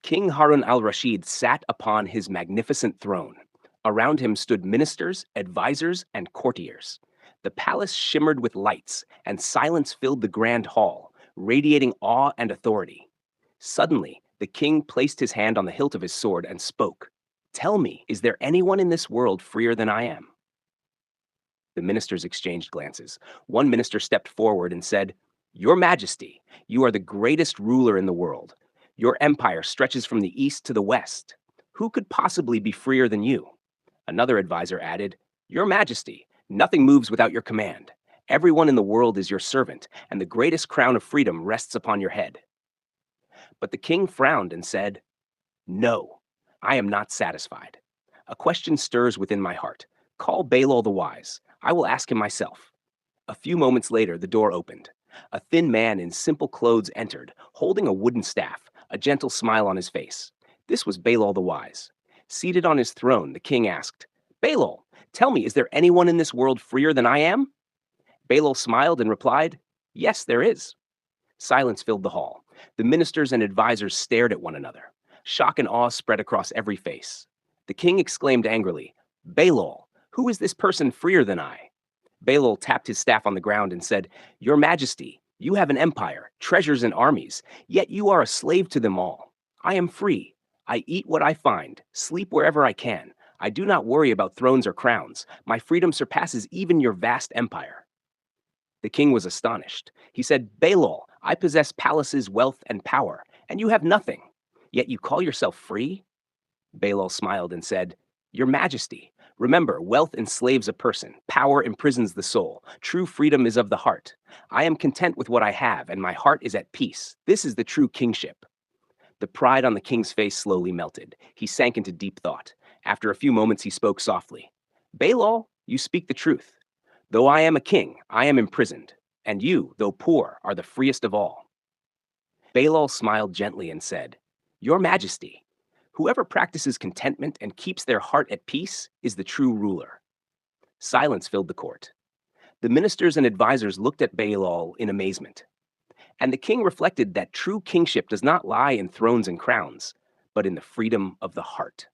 King Harun al-Rashid sat upon his magnificent throne. Around him stood ministers, advisors, and courtiers. The palace shimmered with lights, and silence filled the grand hall, radiating awe and authority. Suddenly, the king placed his hand on the hilt of his sword and spoke. "Tell me, is there anyone in this world freer than I am?" The ministers exchanged glances. One minister stepped forward and said, "Your Majesty, you are the greatest ruler in the world. Your empire stretches from the east to the west. Who could possibly be freer than you?" Another advisor added, "Your Majesty, nothing moves without your command. Everyone in the world is your servant, and the greatest crown of freedom rests upon your head." But the king frowned and said, "No, I am not satisfied. A question stirs within my heart. Call Baylol the wise. I will ask him myself." A few moments later, the door opened. A thin man in simple clothes entered, holding a wooden staff, a gentle smile on his face. This was Baylol the wise. Seated on his throne, the king asked, "Baylol, tell me, is there anyone in this world freer than I am?" Baylol smiled and replied, "Yes, there is." Silence filled the hall. The ministers and advisors stared at one another. Shock and awe spread across every face. The king exclaimed angrily, "Baylol, who is this person freer than I?" Baylol tapped his staff on the ground and said, "Your Majesty, you have an empire, treasures and armies, yet you are a slave to them all. I am free. I eat what I find, sleep wherever I can. I do not worry about thrones or crowns. My freedom surpasses even your vast empire." The king was astonished. He said, "Baylol, I possess palaces, wealth, and power, and you have nothing. Yet you call yourself free?" Baylol smiled and said, "Your Majesty, remember, wealth enslaves a person, power imprisons the soul, true freedom is of the heart. I am content with what I have, and my heart is at peace. This is the true kingship." The pride on the king's face slowly melted. He sank into deep thought. After a few moments, he spoke softly. "Baylol, you speak the truth. Though I am a king, I am imprisoned, and you, though poor, are the freest of all." Baylol smiled gently and said, "Your Majesty, whoever practices contentment and keeps their heart at peace is the true ruler." Silence filled the court. The ministers and advisors looked at Baylol in amazement. And the king reflected that true kingship does not lie in thrones and crowns, but in the freedom of the heart.